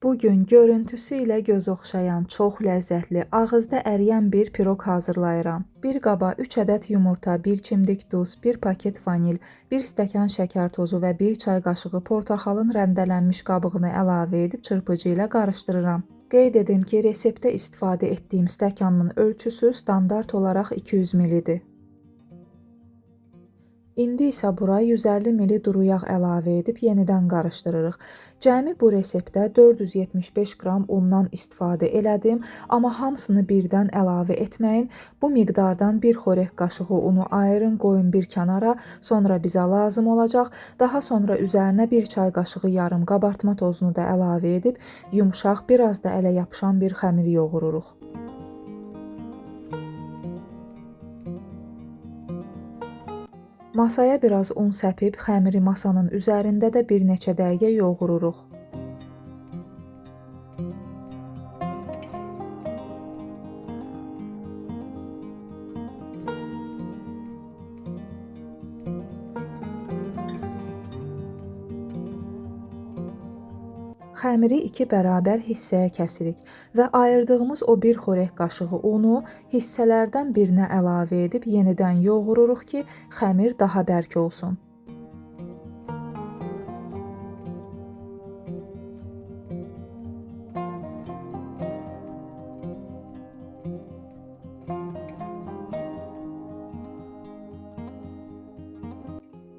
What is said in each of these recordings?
Bugün görüntüsü ilə göz oxşayan, çox ləzzətli, ağızda əriyən bir piroq hazırlayıram. Bir qaba 3 ədəd yumurta, 1 çimdik duz, 1 paket vanil, 1 stəkan şəkər tozu və 1 çay qaşığı portaxalın rəndələnmiş qabığını əlavə edib çırpıcı ilə qarışdırıram. Qeyd edim ki, reseptdə istifadə etdiyim stəkanın ölçüsü standart olaraq 200 ml-dir. İndi isə bura 150 ml duru yağ əlavə edib yenidən qarışdırırıq. Cəmi bu reseptdə 475 qram undan istifadə elədim, amma hamısını birdən əlavə etməyin. Bu miqdardan bir xörək qaşığı unu ayırın, qoyun bir kənara, sonra bizə lazım olacaq. Daha sonra üzərinə bir çay qaşığı yarım qabartma tozunu da əlavə edib yumşaq, biraz da ələ yapışan bir xəmir yoğururuq. Masaya biraz un səpib xəmiri masanın üzərində də bir neçə dəqiqə yoğururuq. Xəmiri 2 bərabər hissəyə kəsirik və ayırdığımız o bir xörək qaşığı unu hissələrdən birinə əlavə edib yenidən yoğururuq ki, xəmir daha bərk olsun.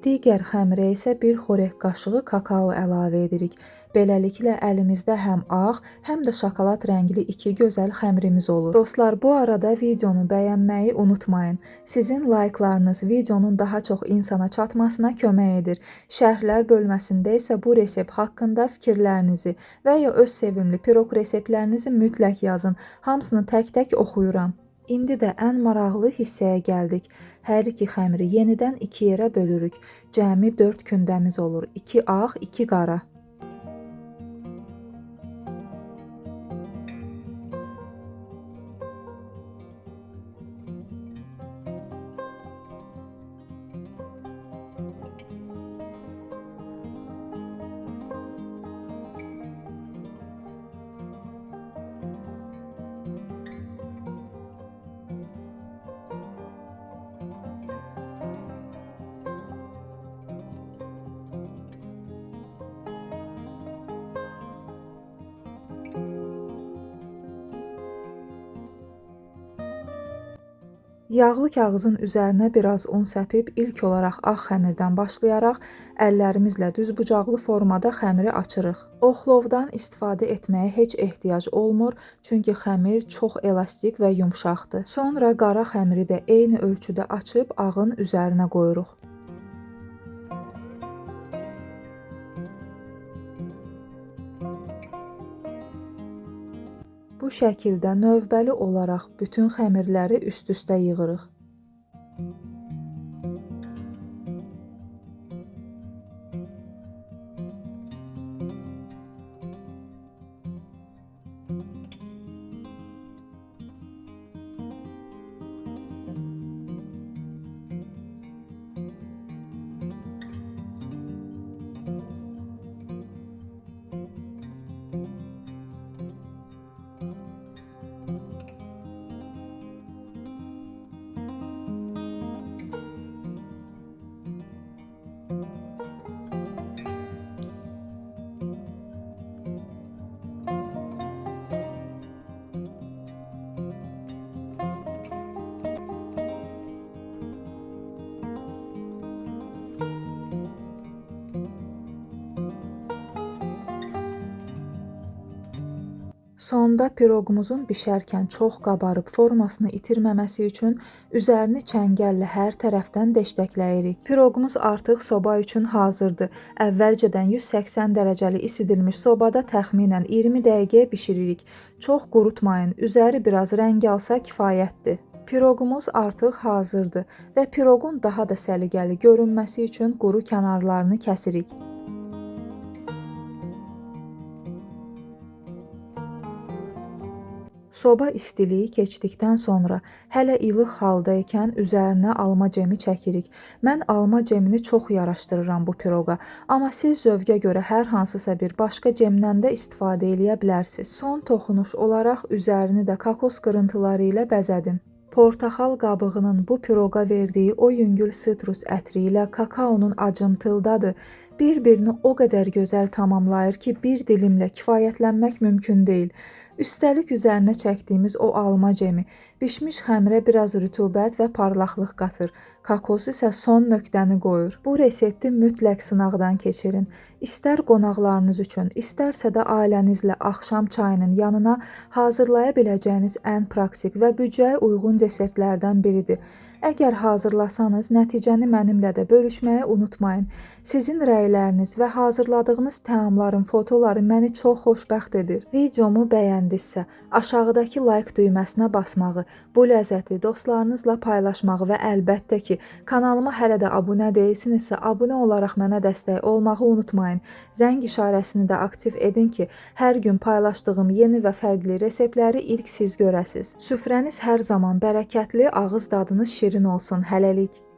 Digər xəmirə isə bir xörək qaşığı kakao əlavə edirik. Beləliklə əlimizdə həm ağ, həm də şokolad rəngli 2 gözəl xəmirimiz olur. Dostlar, bu arada videonu bəyənməyi unutmayın. Sizin layklarınız videonun daha çox insana çatmasına kömək edir. Şərhlər bölməsində isə bu resept haqqında fikirlərinizi və ya öz sevimli piroq reseptlərinizi mütləq yazın. Hamısını tək-tək oxuyuram. İndi də ən maraqlı hissəyə gəldik. Hər iki xəmiri yenidən 2 yerə bölürük. Cəmi 4 kündəmiz olur. 2 ağ, 2 qara. Yağlı kağızın üzərinə biraz un səpib ilk olaraq ağ xəmirdən başlayaraq əllərimizlə düzbucaqlı formada xəmiri açırıq. Oxlovdan istifadə etməyə heç ehtiyac olmur, çünki xəmir çox elastik və yumşaqdır. Sonra qara xəmiri də eyni ölçüdə açıb ağın üzərinə qoyuruq. Bu şəkildə növbəli olaraq bütün xəmirləri üst-üstə yığırıq. Sonda piroqumuzun bişərkən çox qabarıb formasını itirməməsi üçün üzərini çəngəllə hər tərəfdən deşdəkləyirik. Piroqumuz artıq soba üçün hazırdır. Əvvəlcədən 180 dərəcəli isidilmiş sobada təxminən 20 dəqiqə bişiririk. Çox qurutmayın, üzəri biraz rəng alsa kifayətdir. Piroqumuz artıq hazırdır və piroqun daha da səliqəli görünməsi üçün quru kənarlarını kəsirik. Soba istiliyi keçdikdən sonra hələ ilıq halda ikən üzərinə alma cemi çəkirik. Mən alma cemini çox yaraşdırıram bu piroqa, amma siz zövqə görə hər hansısa bir başqa cemdən də istifadə edə bilərsiniz. Son toxunuş olaraq üzərini də kokos qırıntıları ilə bəzədim. Portaxal qabığının bu piroqa verdiyi o yüngül sitrus ətri ilə kakaonun acımtılı dadı bir-birini o qədər gözəl tamamlayır ki, bir dilimlə kifayətlənmək mümkün deyil. Üstəlik üzərinə çəkdiyimiz o alma cemi bişmiş xəmirə biraz rütubət və parlaqlıq qatır. Kokos isə son nöqtəni qoyur. Bu resepti mütləq sınaqdan keçirin. İstər qonaqlarınız üçün, istərsə də ailənizlə axşam çayının yanına hazırlaya biləcəyiniz ən praktik və büdcəyə uyğun desertlərdən biridir. Əgər hazırlasanız, nəticəni mənimlə də bölüşməyi unutmayın. Sizin rəyləriniz və hazırladığınız təamların fotoları məni çox xoşbəxt edir. Videomu bəyəndinizsə, aşağıdakı like düyməsinə basmağı, bu ləzzəti dostlarınızla paylaşmağı və əlbəttə ki, kanalıma hələ də abunə deyilsinizsə, abunə olaraq mənə dəstək olmağı unutmayın. Zəng işarəsini də aktiv edin ki, hər gün paylaşdığım yeni və fərqli reseptləri ilk siz görəsiniz. Süfrəniz hər zaman bərəkətli, ağız dadınız şirin olsun. Hələlik.